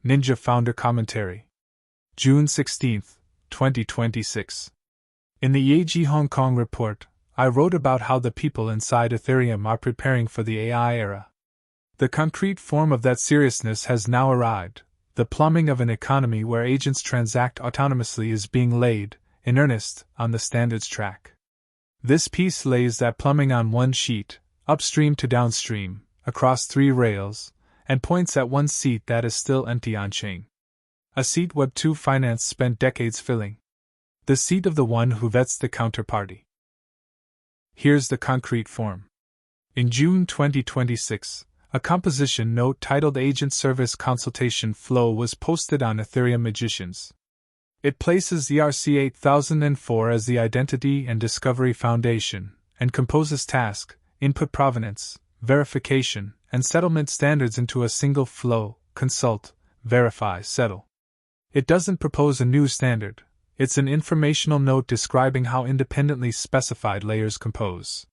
Ninja Founder Commentary. June 16, 2026. In the AG Hong Kong report, I wrote about how the people inside Ethereum are preparing for the AI era. The concrete form of that seriousness has now arrived. The plumbing of an economy where agents transact autonomously is being laid, in earnest, on the standards track. This piece lays that plumbing on one sheet, upstream to downstream, across 3 rails, and points at one seat that is still empty on-chain. A seat Web2 finance spent decades filling. The seat of the one who vets the counterparty. Here's the concrete form. In June 2026, a composition note titled Agent Service Consultation Flow was posted on ethereum-magicians. It places ERC 8004 as the identity and discovery foundation, and composes task, input provenance, verification, and settlement standards into a single flow: consult, verify, settle. It doesn't propose a new standard, it's an informational note describing how independently specified layers compose.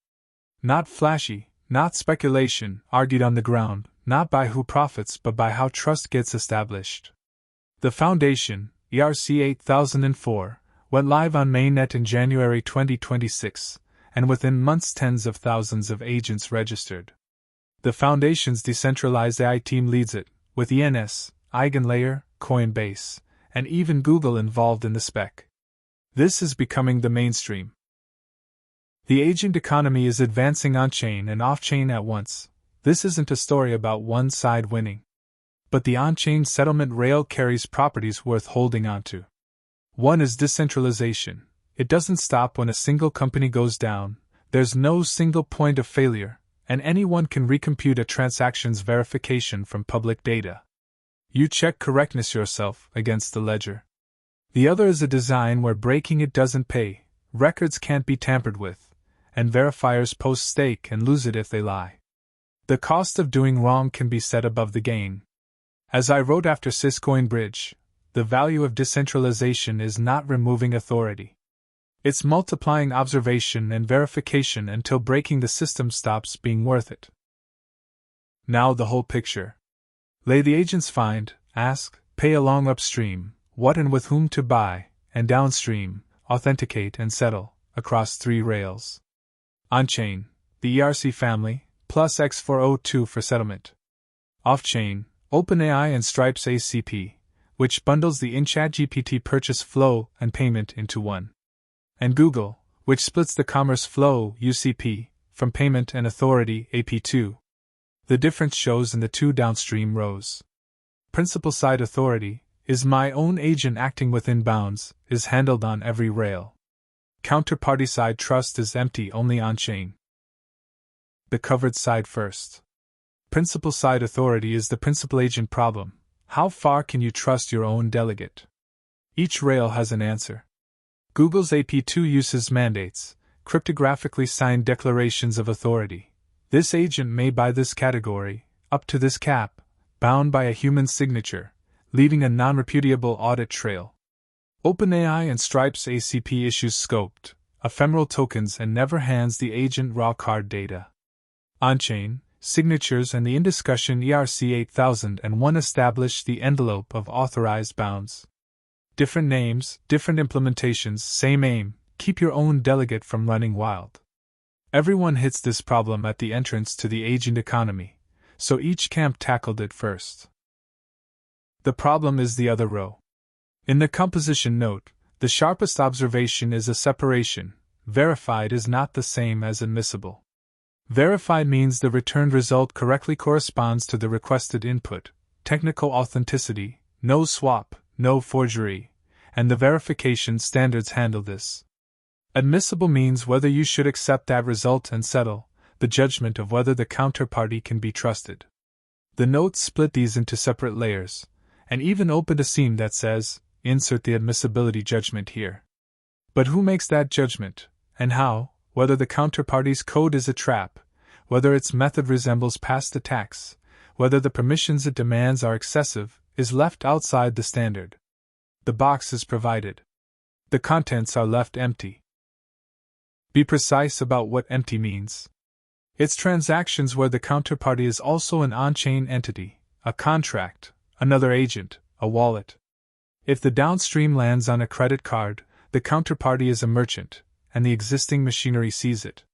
Not flashy, not speculation, argued on the ground, not by who profits but by how trust gets established. The foundation, ERC 8004, went live on mainnet in January 2026, and within months tens of thousands of agents registered. The foundation's decentralized AI team leads it, with ENS, Eigenlayer, Coinbase, and even Google involved in the spec. This is becoming the mainstream. The agent economy is advancing on-chain and off-chain at once. This isn't a story about one side winning. But the on-chain settlement rail carries properties worth holding onto. One is decentralization. It doesn't stop when a single company goes down, there's no single point of failure, and anyone can recompute a transaction's verification from public data. You check correctness yourself against the ledger. The other is a design where breaking it doesn't pay, records can't be tampered with, and verifiers post stake and lose it if they lie. The cost of doing wrong can be set above the gain. As I wrote after Syscoin Bridge, the value of decentralization is not removing authority. It's multiplying observation and verification until breaking the system stops being worth it. Now the whole picture. Lay the agents find, ask, pay along upstream, what and with whom to buy, and downstream, authenticate and settle, across 3 rails. On-chain, the ERC family, plus X402 for settlement. Off-chain, OpenAI and Stripe's ACP, which bundles the in-ChatGPT purchase flow and payment into one. And Google, which splits the commerce flow, UCP, from payment and authority, AP2. The difference shows in the 2 downstream rows. Principal side authority, is my own agent acting within bounds, is handled on every rail. Counterparty side trust is empty only on-chain. The covered side first. Principal side authority is the principal agent problem. How far can you trust your own delegate? Each rail has an answer. Google's AP2 uses mandates, cryptographically signed declarations of authority. This agent may buy this category, up to this cap, bound by a human signature, leaving a non-repudiable audit trail. OpenAI and Stripe's ACP issues scoped, ephemeral tokens and never hands the agent raw card data. On-chain, signatures and the in-discussion ERC 8001 establish the envelope of authorized bounds. Different names, different implementations, same aim, keep your own delegate from running wild. Everyone hits this problem at the entrance to the agent economy, so each camp tackled it first. The problem is the other row. In the composition note, the sharpest observation is a separation. Verified is not the same as admissible. Verified means the returned result correctly corresponds to the requested input, technical authenticity, no swap, no forgery, and the verification standards handle this. Admissible means whether you should accept that result and settle, the judgment of whether the counterparty can be trusted. The note split these into separate layers, and even opened a seam that says, insert the admissibility judgment here. But who makes that judgment, and how, whether the counterparty's code is a trap, whether its method resembles past attacks, whether the permissions it demands are excessive, is left outside the standard. The box is provided. The contents are left empty. Be precise about what empty means. It's transactions where the counterparty is also an on-chain entity, a contract, another agent, a wallet. If the downstream lands on a credit card, the counterparty is a merchant, and the existing machinery sees it.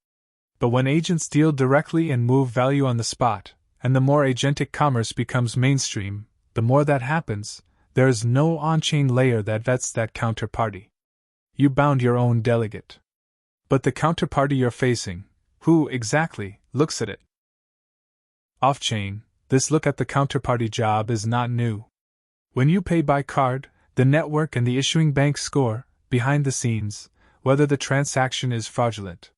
But when agents deal directly and move value on the spot, and the more agentic commerce becomes mainstream, the more that happens, there is no on-chain layer that vets that counterparty. You bound your own delegate. But the counterparty you're facing, who exactly looks at it? Off-chain, this look at the counterparty job is not new. When you pay by card, the network and the issuing bank score, behind the scenes, whether the transaction is fraudulent.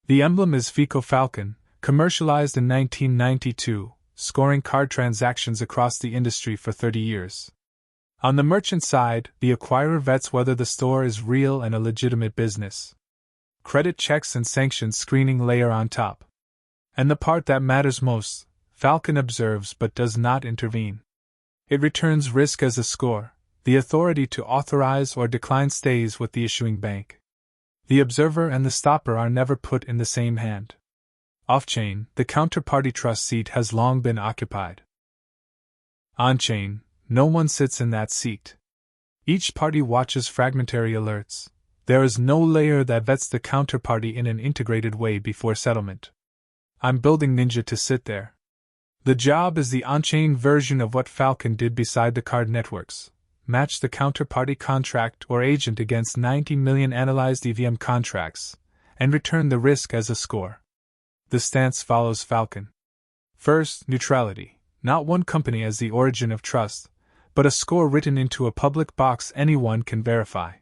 The emblem is FICO Falcon, commercialized in 1992, scoring card transactions across the industry for 30 years. On the merchant side, the acquirer vets whether the store is real and a legitimate business. Credit checks and sanctions screening layer on top. And the part that matters most, Falcon observes but does not intervene. It returns risk as a score. The authority to authorize or decline stays with the issuing bank. The observer and the stopper are never put in the same hand. Off-chain, the counterparty trust seat has long been occupied. On-chain, no one sits in that seat. Each party watches fragmentary alerts. There is no layer that vets the counterparty in an integrated way before settlement. I'm building Ninja to sit there. The job is the on-chain version of what Falcon did beside the card networks. Match the counterparty contract or agent against 90 million analyzed EVM contracts, and return the risk as a score. The stance follows Falcon. First, neutrality, not one company as the origin of trust, but a score written into a public box anyone can verify.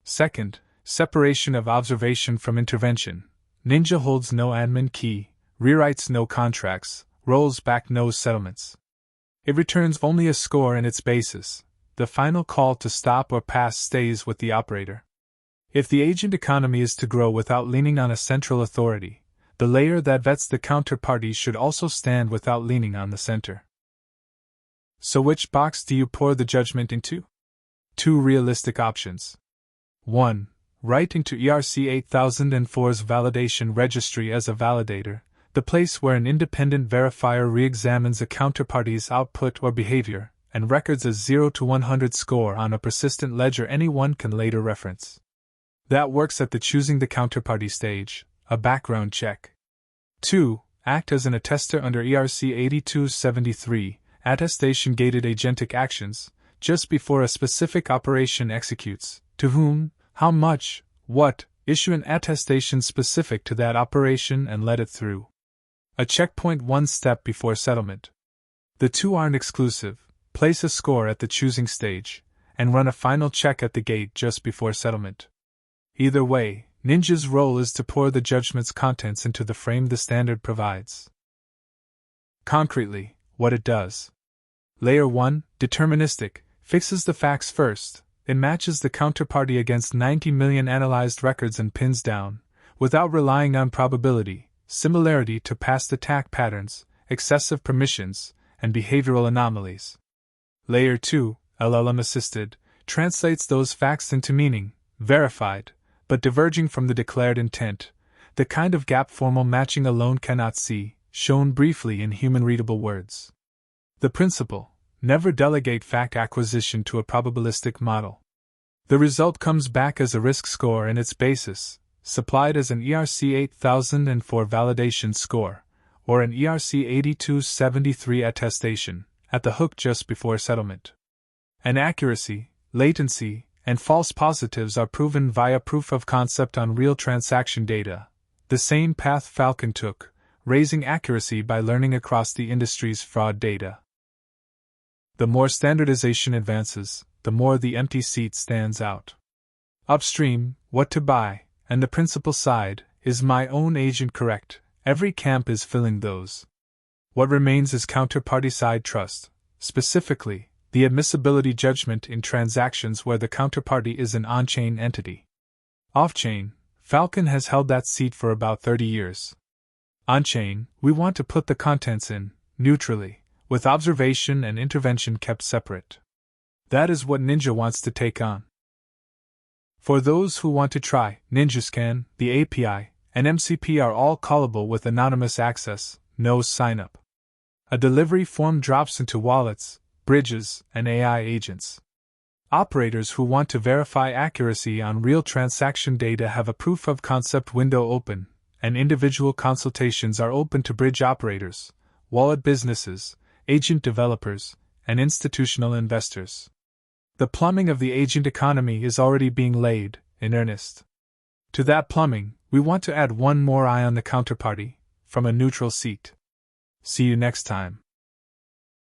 Second, separation of observation from intervention. Ninja holds no admin key, rewrites no contracts, rolls back no settlements. It returns only a score and its basis. The final call to stop or pass stays with the operator. If the agent economy is to grow without leaning on a central authority, the layer that vets the counterparty should also stand without leaning on the center. So which box do you pour the judgment into? Two realistic options. 1. Write into ERC 8004's validation registry as a validator, the place where an independent verifier re-examines a counterparty's output or behavior, and records a 0 to 100 score on a persistent ledger anyone can later reference. That works at the choosing the counterparty stage, a background check. 2. Act as an attester under ERC 8273, attestation-gated agentic actions, just before a specific operation executes. To whom, how much, what, issue an attestation specific to that operation and let it through. A checkpoint one step before settlement. The two aren't exclusive. Place a score at the choosing stage, and run a final check at the gate just before settlement. Either way, Ninja's role is to pour the judgment's contents into the frame the standard provides. Concretely, what it does. Layer 1, deterministic, fixes the facts first. It matches the counterparty against 90 million analyzed records and pins down, without relying on probability, similarity to past attack patterns, excessive permissions, and behavioral anomalies. Layer 2, LLM-assisted, translates those facts into meaning, verified, but diverging from the declared intent, the kind of gap formal matching alone cannot see, shown briefly in human-readable words. The principle: never delegate fact acquisition to a probabilistic model. The result comes back as a risk score and its basis, supplied as an ERC 8004 validation score, or an ERC 8273 attestation, at the hook just before settlement. And accuracy, latency, and false positives are proven via proof of concept on real transaction data, the same path Falcon took, raising accuracy by learning across the industry's fraud data. The more standardization advances, the more the empty seat stands out. Upstream, what to buy, and the principal side, is my own agent correct? Every camp is filling those. What remains is counterparty-side trust, specifically, the admissibility judgment in transactions where the counterparty is an on-chain entity. Off-chain, Falcon has held that seat for about 30 years. On-chain, we want to put the contents in, neutrally, with observation and intervention kept separate. That is what Ninja wants to take on. For those who want to try, NinjaScan, the API, and MCP are all callable with anonymous access, no sign-up. A delivery form drops into wallets, bridges, and AI agents. Operators who want to verify accuracy on real transaction data have a proof of concept window open, and individual consultations are open to bridge operators, wallet businesses, agent developers, and institutional investors. The plumbing of the agent economy is already being laid, in earnest. To that plumbing, we want to add one more eye on the counterparty, from a neutral seat. See you next time.